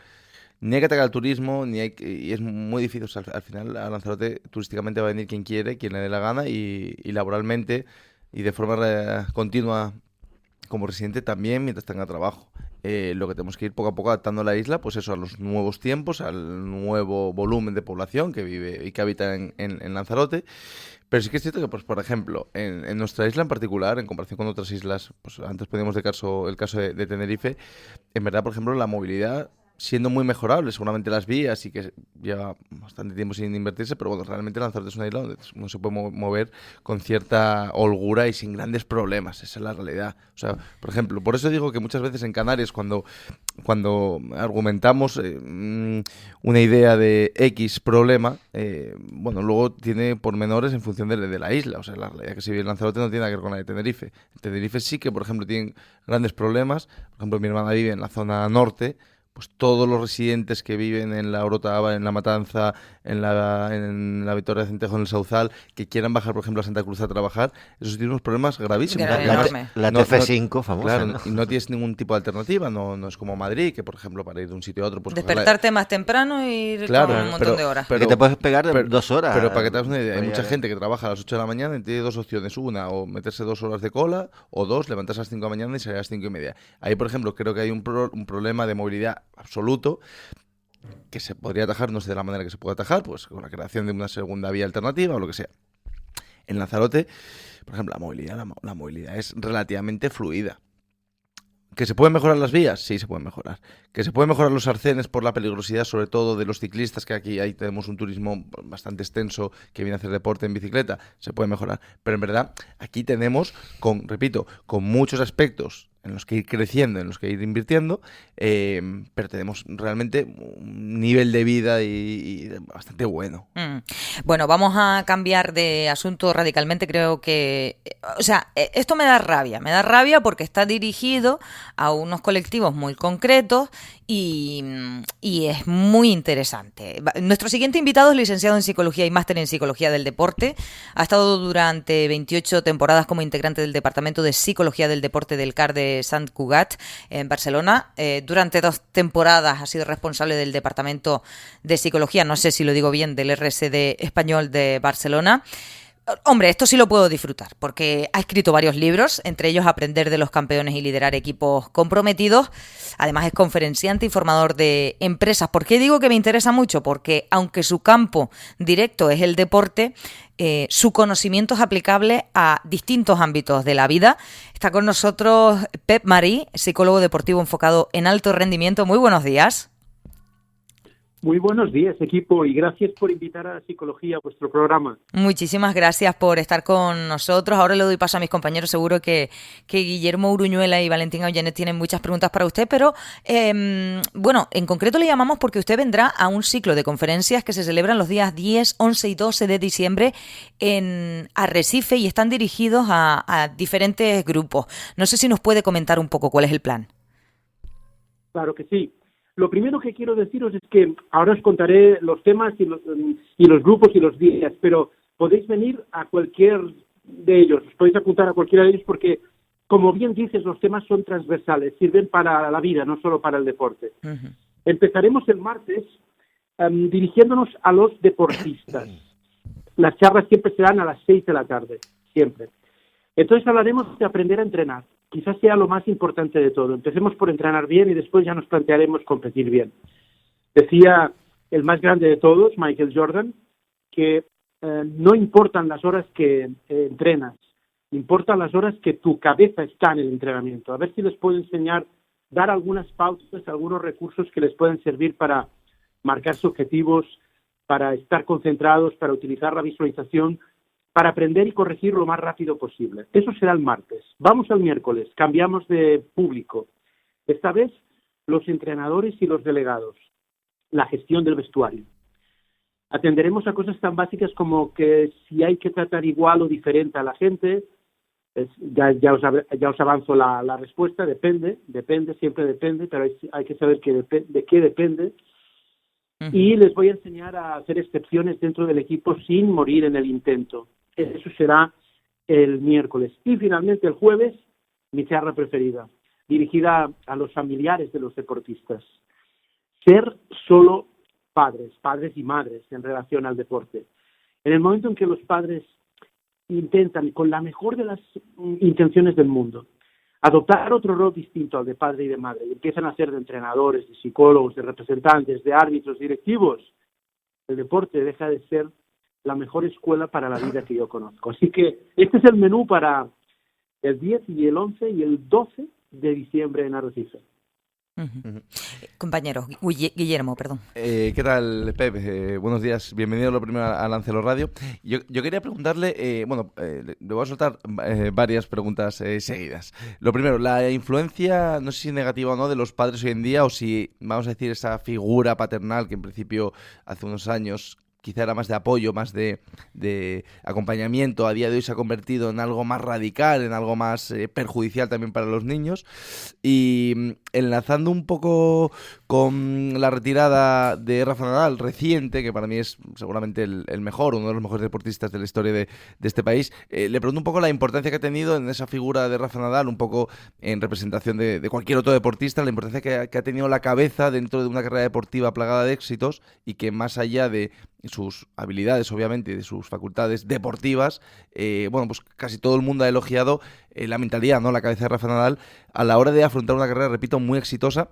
ni hay que atacar al turismo, y es muy difícil. O sea, al final, a Lanzarote turísticamente va a venir quien quiere, quien le dé la gana, y laboralmente y de forma continua como residente también, mientras tenga trabajo. Lo que tenemos que ir poco a poco adaptando la isla, pues eso, a los nuevos tiempos, al nuevo volumen de población que vive y que habita en Lanzarote. Pero sí que es cierto que, pues, por ejemplo, en nuestra isla en particular, en comparación con otras islas, pues antes poníamos el caso de Tenerife, en verdad, por ejemplo, la movilidad siendo muy mejorable, seguramente las vías y que lleva bastante tiempo sin invertirse, pero bueno, realmente Lanzarote es una isla donde uno se puede mover con cierta holgura y sin grandes problemas, esa es la realidad. O sea, por ejemplo, por eso digo que muchas veces en Canarias cuando argumentamos una idea de X problema, bueno, luego tiene pormenores en función de la isla. O sea, la realidad que se vive en Lanzarote no tiene nada que ver con la de Tenerife. En Tenerife sí que, por ejemplo, tienen grandes problemas. Por ejemplo, mi hermana vive en la zona norte. Pues todos los residentes que viven en la Orotava, en la Matanza, en la Victoria de Centejo, en el Sauzal, que quieran bajar, por ejemplo, a Santa Cruz a trabajar, esos tienen unos problemas gravísimos. La TF5 famosa. Claro, ¿no? y no tienes ningún tipo de alternativa, no es como Madrid, que por ejemplo para ir de un sitio a otro... Pues despertarte más temprano y ir con un montón de horas. Que te puedes pegar 2 horas. Pero para que te hagas una idea, hay mucha gente que trabaja a las 8 de la mañana y tiene dos opciones. Una, o meterse 2 horas de cola, o dos, levantarse a las 5 de la mañana y salir a las 5 y media. Ahí, por ejemplo, creo que hay un problema de movilidad absoluto que se podría atajar, no sé de la manera que se puede atajar, pues con la creación de una segunda vía alternativa o lo que sea. En Lanzarote, por ejemplo, la movilidad es relativamente fluida. ¿Que se pueden mejorar las vías? Sí, se pueden mejorar. ¿Que se pueden mejorar los arcenes por la peligrosidad, sobre todo de los ciclistas, que ahí tenemos un turismo bastante extenso que viene a hacer deporte en bicicleta? Se puede mejorar. Pero en verdad, aquí tenemos, con muchos aspectos en los que ir creciendo, en los que ir invirtiendo, pero tenemos realmente un nivel de vida y bastante bueno. Bueno, vamos a cambiar de asunto radicalmente. Creo que, o sea, esto me da rabia porque está dirigido a unos colectivos muy concretos y es muy interesante. Nuestro siguiente invitado es licenciado en Psicología y máster en Psicología del Deporte. Ha estado durante 28 temporadas como integrante del Departamento de Psicología del Deporte del CAR de Sant Cugat en Barcelona. Durante 2 temporadas ha sido responsable del Departamento de Psicología, no sé si lo digo bien, del RSD español de Barcelona. Hombre, esto sí lo puedo disfrutar, porque ha escrito varios libros, entre ellos Aprender de los campeones y liderar equipos comprometidos. Además es conferenciante y formador de empresas. ¿Por qué digo que me interesa mucho? Porque aunque su campo directo es el deporte, su conocimiento es aplicable a distintos ámbitos de la vida. Está con nosotros Pep Marí, psicólogo deportivo enfocado en alto rendimiento. Muy buenos días. Muy buenos días, equipo, y gracias por invitar a Psicología a vuestro programa. Muchísimas gracias por estar con nosotros. Ahora le doy paso a mis compañeros. Seguro que Guillermo Uruñuela y Valentín Augenet tienen muchas preguntas para usted, pero bueno, en concreto le llamamos porque usted vendrá a un ciclo de conferencias que se celebran los días 10, 11 y 12 de diciembre en Arrecife y están dirigidos a diferentes grupos. No sé si nos puede comentar un poco cuál es el plan. Claro que sí. Lo primero que quiero deciros es que ahora os contaré los temas y los grupos y los días, pero podéis venir a cualquier de ellos, os podéis apuntar a cualquiera de ellos porque, como bien dices, los temas son transversales, sirven para la vida, no solo para el deporte. Uh-huh. Empezaremos el martes dirigiéndonos a los deportistas. Las charlas siempre serán a las 6 de la tarde, siempre. Entonces hablaremos de aprender a entrenar. Quizás sea lo más importante de todo. Empecemos por entrenar bien y después ya nos plantearemos competir bien. Decía el más grande de todos, Michael Jordan, que no importan las horas que entrenas, importan las horas que tu cabeza está en el entrenamiento. A ver si les puedo enseñar, dar algunas pautas, algunos recursos que les pueden servir para marcarse objetivos, para estar concentrados, para utilizar la visualización para aprender y corregir lo más rápido posible. Eso será el martes. Vamos al miércoles, cambiamos de público. Esta vez los entrenadores y los delegados, la gestión del vestuario. Atenderemos a cosas tan básicas como que si hay que tratar igual o diferente a la gente, ya os avanzo la respuesta, depende, siempre depende, pero hay que saber de qué depende. Y les voy a enseñar a hacer excepciones dentro del equipo sin morir en el intento. Eso será el miércoles. Y finalmente el jueves, mi charla preferida, dirigida a los familiares de los deportistas. Ser solo padres y madres en relación al deporte. En el momento en que los padres intentan, con la mejor de las intenciones del mundo, adoptar otro rol distinto al de padre y de madre, y empiezan a ser de entrenadores, de psicólogos, de representantes, de árbitros, directivos, el deporte deja de ser la mejor escuela para la vida que yo conozco. Así que este es el menú para el 10 y el 11 y el 12 de diciembre en Arrecife. Compañero, Guillermo, perdón. ¿Qué tal, Pep? Buenos días, bienvenido lo primero a Lancelo Radio. Yo quería preguntarle, le voy a soltar varias preguntas seguidas. Lo primero, la influencia, no sé si negativa o no, de los padres hoy en día, o si, vamos a decir, esa figura paternal que en principio hace unos años quizá era más de apoyo, más de acompañamiento, a día de hoy se ha convertido en algo más radical, en algo más perjudicial también para los niños. Y enlazando un poco con la retirada de Rafa Nadal reciente, que para mí es seguramente el mejor, uno de los mejores deportistas de la historia de este país, le pregunto un poco la importancia que ha tenido en esa figura de Rafa Nadal, un poco en representación de cualquier otro deportista, la importancia que ha tenido la cabeza dentro de una carrera deportiva plagada de éxitos, y que más allá de sus habilidades, obviamente, y de sus facultades deportivas, pues casi todo el mundo ha elogiado la mentalidad, ¿no? La cabeza de Rafa Nadal a la hora de afrontar una carrera, repito, muy exitosa.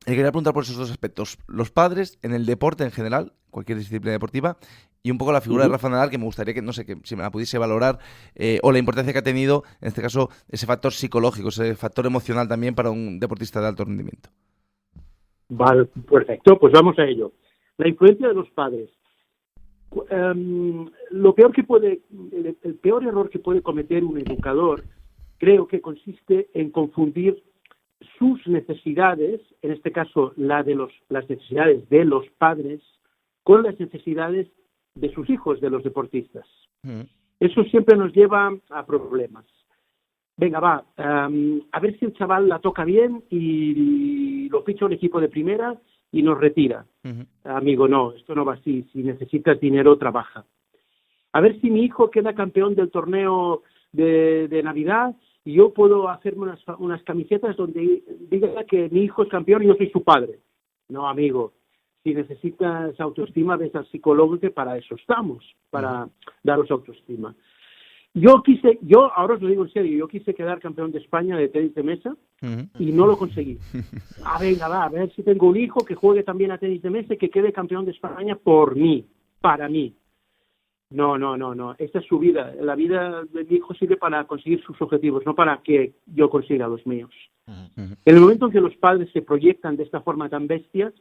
Y quería preguntar por esos dos aspectos: los padres en el deporte en general, cualquier disciplina deportiva, y un poco la figura de Rafa Nadal, que me gustaría que, no sé, que si me la pudiese valorar, o la importancia que ha tenido, en este caso, ese factor psicológico, ese factor emocional también para un deportista de alto rendimiento. Vale, perfecto, pues vamos a ello. La influencia de los padres. El peor error que puede cometer un educador, creo que consiste en confundir sus necesidades, en este caso las necesidades de los padres, con las necesidades de sus hijos, de los deportistas. Eso siempre nos lleva a problemas. Venga, a ver si el chaval la toca bien y lo ficha un equipo de primera y nos retira. Amigo, no, esto no va así. Si necesitas dinero, trabaja. A ver si mi hijo queda campeón del torneo de Navidad y yo puedo hacerme unas camisetas donde diga que mi hijo es campeón y yo soy su padre. No, amigo, si necesitas autoestima, ves al psicólogo, que para eso estamos, para daros autoestima. Yo ahora os lo digo en serio, yo quise quedar campeón de España de tenis de mesa y no lo conseguí. A ver si tengo un hijo que juegue también a tenis de mesa y que quede campeón de España por mí, para mí. No. Esta es su vida. La vida de mi hijo sirve para conseguir sus objetivos, no para que yo consiga los míos. En el momento en que los padres se proyectan de esta forma tan bestia,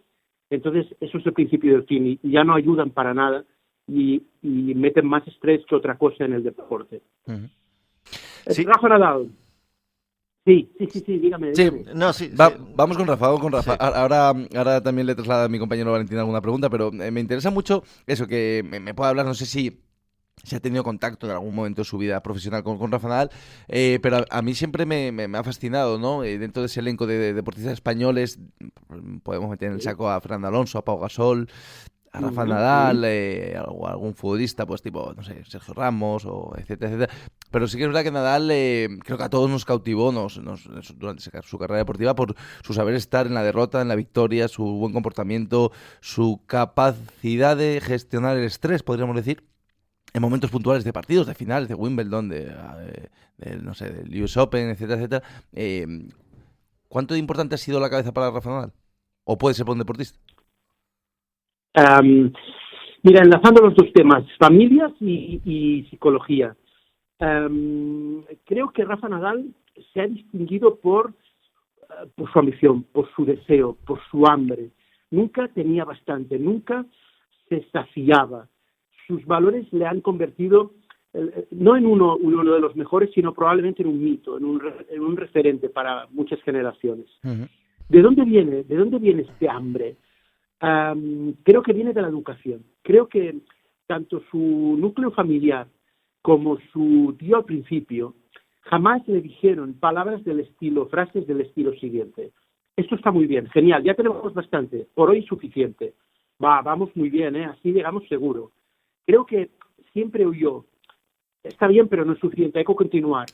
entonces eso es el principio del fin y ya no ayudan para nada y meten más estrés que otra cosa en el deporte. Sí. Rafa Nadal. Sí, dígame. Sí, no, sí. Vamos con Rafa. Sí. Ahora también le traslado a mi compañero Valentín alguna pregunta, pero me interesa mucho eso, que me pueda hablar, no sé si ha tenido contacto en algún momento de su vida profesional con Rafa Nadal, pero a mí siempre me ha fascinado, ¿no? Dentro de ese elenco de deportistas españoles, podemos meter en el saco a Fernando Alonso, a Pau Gasol, a Rafa Nadal, o algún futbolista, pues tipo, no sé, Sergio Ramos, o etcétera. Pero sí que es verdad que Nadal, creo que a todos nos cautivó durante su carrera deportiva por su saber estar en la derrota, en la victoria, su buen comportamiento, su capacidad de gestionar el estrés, podríamos decir, en momentos puntuales de partidos, de finales, de Wimbledon, no sé, del US Open, etcétera. ¿Cuánto de importante ha sido la cabeza para Rafa Nadal? ¿O puede ser para un deportista? Mira, enlazando los dos temas, familias y psicología. Creo que Rafa Nadal se ha distinguido por su ambición, por su deseo, por su hambre. Nunca tenía bastante, nunca se saciaba. Sus valores le han convertido no en uno de los mejores, sino probablemente en un mito, en un referente para muchas generaciones. Ujú. ¿De dónde viene este hambre? Creo que viene de la educación. Creo que tanto su núcleo familiar como su tío al principio jamás le dijeron frases del estilo siguiente: esto está muy bien, genial, ya tenemos bastante, por hoy suficiente, vamos muy bien, así llegamos seguro. Creo que siempre oyó: está bien, pero no es suficiente, hay que continuar.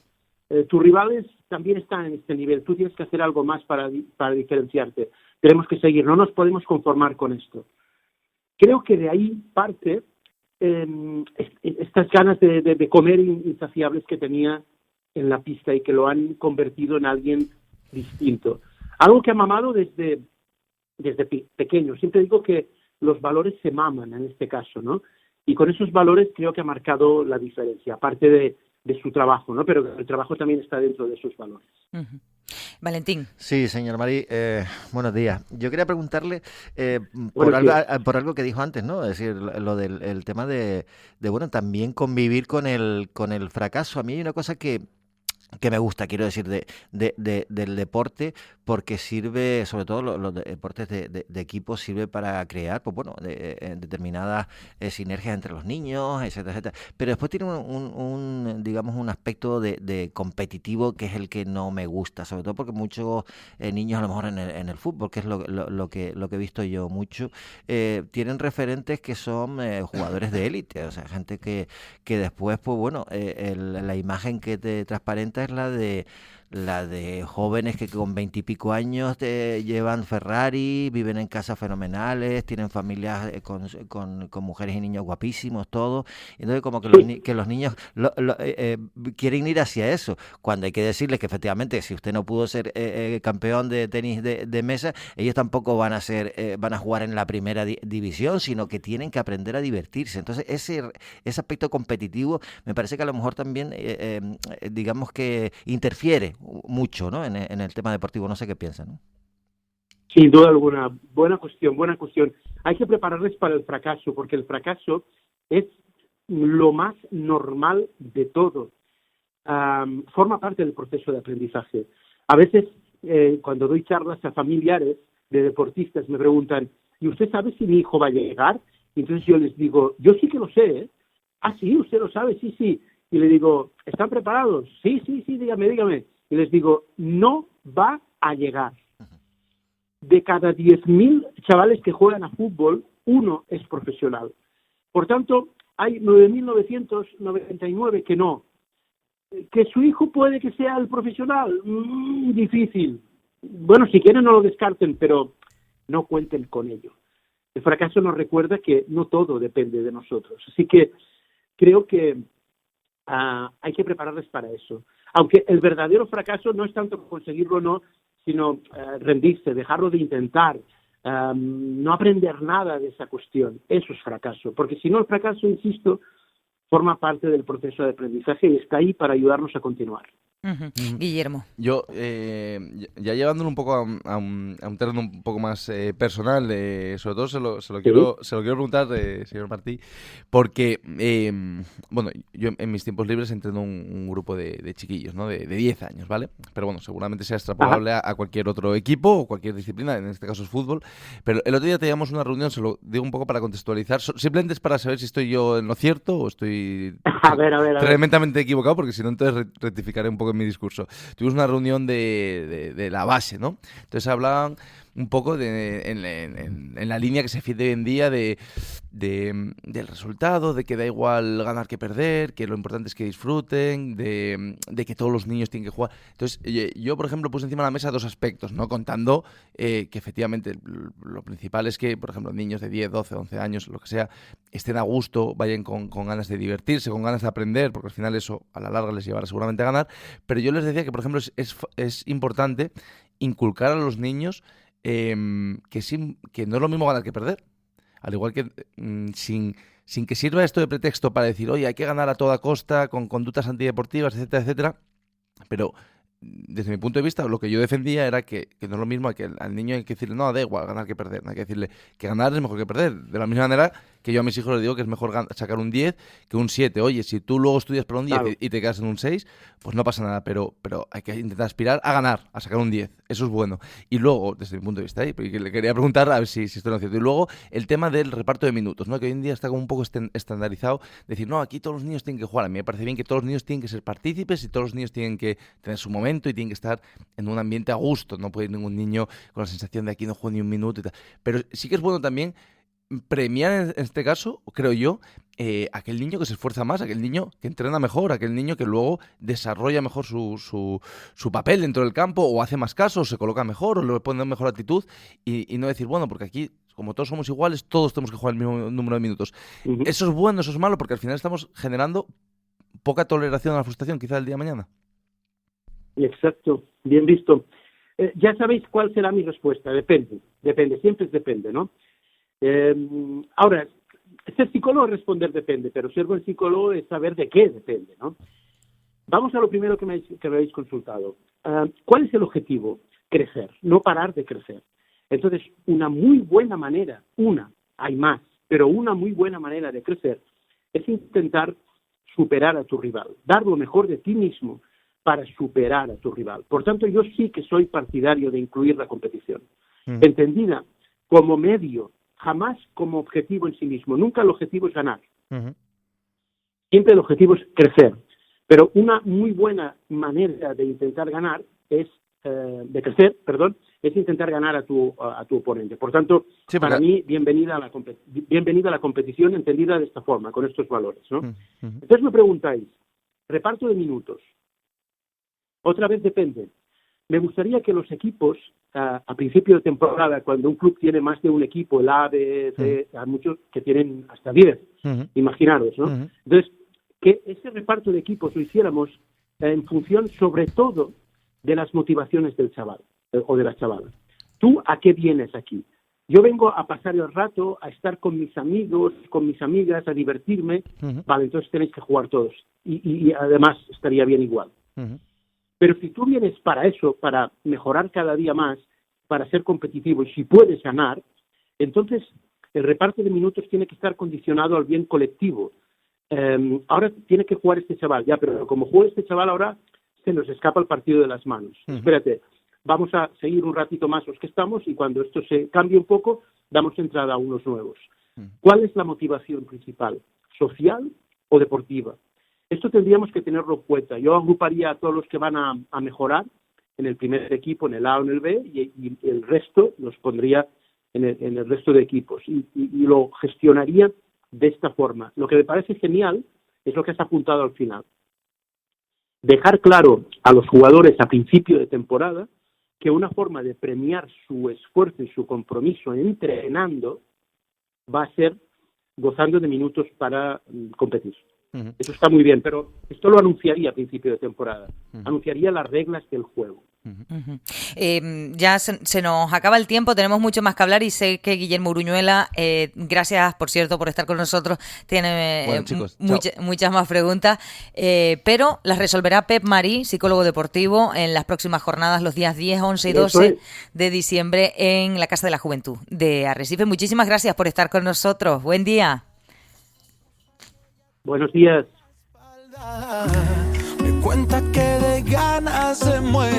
Tus rivales también están en este nivel, tú tienes que hacer algo más para diferenciarte. Tenemos que seguir, no nos podemos conformar con esto. Creo que de ahí parte estas ganas de comer insaciables que tenía en la pista y que lo han convertido en alguien distinto. Algo que ha mamado desde pequeño. Siempre digo que los valores se maman en este caso, ¿no? Y con esos valores creo que ha marcado la diferencia, aparte de su trabajo, ¿no? Pero el trabajo también está dentro de esos valores. Uh-huh. Valentín. Sí, señor Marí, buenos días. Yo quería preguntarle Buenos por algo que dijo antes, ¿no? Es decir, lo del el tema de bueno, también convivir con el fracaso. A mí hay una cosa que me gusta, quiero decir, del deporte, porque sirve, sobre todo los deportes de equipo, sirve para crear, pues bueno, determinadas sinergias entre los niños, etcétera, etcétera. Pero después tiene digamos, un aspecto de competitivo que es el que no me gusta, sobre todo porque muchos niños, a lo mejor en el fútbol, que es lo que he visto yo mucho, tienen referentes que son jugadores de élite, o sea, gente que después, pues bueno, la imagen que te transparenta es la de jóvenes que con 20 y pico años llevan Ferrari, viven en casas fenomenales, tienen familias con mujeres y niños guapísimos, todo. Entonces como que los niños quieren ir hacia eso, cuando hay que decirles que efectivamente si usted no pudo ser campeón de tenis de mesa, ellos tampoco van a jugar en la primera división, sino que tienen que aprender a divertirse. Entonces ese aspecto competitivo me parece que a lo mejor también digamos que interfiere mucho, ¿no? en el tema deportivo. No sé qué piensan, ¿no? Sin duda alguna. Buena cuestión. Hay que prepararles para el fracaso, porque el fracaso es lo más normal de todo. Forma parte del proceso de aprendizaje. A veces, cuando doy charlas a familiares de deportistas, me preguntan: ¿y usted sabe si mi hijo va a llegar? Y entonces yo les digo: yo sí que lo sé, ¿eh? Ah, sí, usted lo sabe, sí. Y le digo: ¿están preparados? Sí, dígame. Y les digo: no va a llegar. De cada 10.000 chavales que juegan a fútbol, uno es profesional. Por tanto, hay 9.999 que no. ¿Que su hijo puede que sea el profesional? Difícil. Bueno, si quieren no lo descarten, pero no cuenten con ello. El fracaso nos recuerda que no todo depende de nosotros. Así que creo que hay que prepararles para eso. Aunque el verdadero fracaso no es tanto conseguirlo o no, sino rendirse, dejarlo de intentar, no aprender nada de esa cuestión. Eso es fracaso. Porque si no, el fracaso, insisto, forma parte del proceso de aprendizaje y está ahí para ayudarnos a continuar. Uh-huh. Guillermo. Yo, ya llevándolo un poco a un terreno un poco más personal, sobre todo se lo quiero preguntar, señor Martí, porque, bueno, yo en mis tiempos libres entreno un grupo de chiquillos, ¿no? De 10 años, ¿vale? Pero bueno, seguramente sea extrapolable a cualquier otro equipo o cualquier disciplina, en este caso es fútbol. Pero el otro día teníamos una reunión, se lo digo un poco para contextualizar, simplemente es para saber si estoy yo en lo cierto o estoy tremendamente equivocado, porque si no, entonces rectificaré un poco en mi discurso. Tuvimos una reunión de la base, ¿no? Entonces hablaban un poco en la línea que se fiende hoy en día del resultado, de que da igual ganar que perder, que lo importante es que disfruten, de que todos los niños tienen que jugar. Entonces, yo, por ejemplo, puse encima de la mesa dos aspectos, ¿no? Contando que efectivamente lo principal es que, por ejemplo, niños de 10, 12, 11 años, lo que sea, estén a gusto, vayan con ganas de divertirse, con ganas de aprender, porque al final eso a la larga les llevará seguramente a ganar. Pero yo les decía que, por ejemplo, es importante inculcar a los niños que no es lo mismo ganar que perder. Al igual que sin que sirva esto de pretexto para decir, oye, hay que ganar a toda costa con conductas antideportivas, etcétera, etcétera. Pero desde mi punto de vista, lo que yo defendía era que no es lo mismo, que al niño hay que decirle, no, da igual ganar que perder. No hay que decirle que ganar es mejor que perder. De la misma manera que yo a mis hijos les digo que es mejor sacar un 10 que un 7. Oye, si tú luego estudias para un 10 Claro. y te quedas en un 6, pues no pasa nada, pero hay que intentar aspirar a ganar, a sacar un 10. Eso es bueno. Y luego, desde mi punto de vista, porque le quería preguntar a ver si estoy en lo cierto. Y luego, el tema del reparto de minutos, ¿no? Que hoy en día está como un poco estandarizado. Decir, no, aquí todos los niños tienen que jugar. A mí me parece bien que todos los niños tienen que ser partícipes y todos los niños tienen que tener su momento y tienen que estar en un ambiente a gusto. No puede ir ningún niño con la sensación de aquí no juego ni un minuto y tal. Pero sí que es bueno también premiar en este caso, creo yo, aquel niño que se esfuerza más, aquel niño que entrena mejor, aquel niño que luego desarrolla mejor su papel dentro del campo, o hace más caso, o se coloca mejor, o le pone mejor actitud, y no decir, bueno, porque aquí, como todos somos iguales, todos tenemos que jugar el mismo número de minutos. Ujú. Eso es bueno, eso es malo, porque al final estamos generando poca toleración a la frustración, quizá el día de mañana. Exacto, bien visto. Ya sabéis cuál será mi respuesta, depende, siempre depende, ¿no? Ahora, ser psicólogo es responder depende, pero ser buen psicólogo es saber de qué depende, ¿no? Vamos a lo primero que me habéis consultado. ¿Cuál es el objetivo? Crecer, no parar de crecer. Entonces, una muy buena manera, hay más, pero una muy buena manera de crecer es intentar superar a tu rival, dar lo mejor de ti mismo para superar a tu rival. Por tanto, yo sí que soy partidario de incluir la competición, entendida como medio, jamás como objetivo en sí mismo. Nunca el objetivo es ganar. Siempre el objetivo es crecer. Pero una muy buena manera de intentar ganar es, de crecer, es intentar ganar a tu oponente. Por tanto, Sí, para porque- mí, bienvenida a la competición entendida de esta forma, con estos valores, ¿no? Entonces me preguntáis, reparto de minutos. Otra vez depende. Me gustaría que los equipos, a principio de temporada, cuando un club tiene más de un equipo, el A, B, C, hay muchos que tienen hasta 10, imaginaros, ¿no? Entonces, que ese reparto de equipos lo hiciéramos en función, sobre todo, de las motivaciones del chaval o de la chavala. ¿Tú a qué vienes aquí? Yo vengo a pasar el rato, a estar con mis amigos, con mis amigas, a divertirme. Vale, entonces tenéis que jugar todos. Y además estaría bien igual. Pero si tú vienes para eso, para mejorar cada día más, para ser competitivo y si puedes ganar, entonces el reparto de minutos tiene que estar condicionado al bien colectivo. Ahora tiene que jugar este chaval, ya, pero como juega este chaval ahora se nos escapa el partido de las manos. Espérate, vamos a seguir un ratito más los que estamos y cuando esto se cambie un poco, damos entrada a unos nuevos. ¿Cuál es la motivación principal? ¿Social o deportiva? Esto tendríamos que tenerlo en cuenta. Yo agruparía a todos los que van a mejorar en el primer equipo, en el A o en el B, y el resto los pondría en el resto de equipos. Y lo gestionaría de esta forma. Lo que me parece genial es lo que has apuntado al final. Dejar claro a los jugadores a principio de temporada que una forma de premiar su esfuerzo y su compromiso entrenando va a ser gozando de minutos para competir. Eso está muy bien, pero esto lo anunciaría a principio de temporada. Anunciaría las reglas del juego. Ya se nos acaba el tiempo, tenemos mucho más que hablar y sé que Guillermo Uruñuela, gracias por cierto por estar con nosotros, tiene Bueno, chicos, muchas más preguntas, pero las resolverá Pep Marí, psicólogo deportivo, en las próximas jornadas, los días 10, 11 y 12 de diciembre en la Casa de la Juventud de Arrecife. Muchísimas gracias por estar con nosotros, buen día. Buenos días. Me cuenta que de ganas se muere.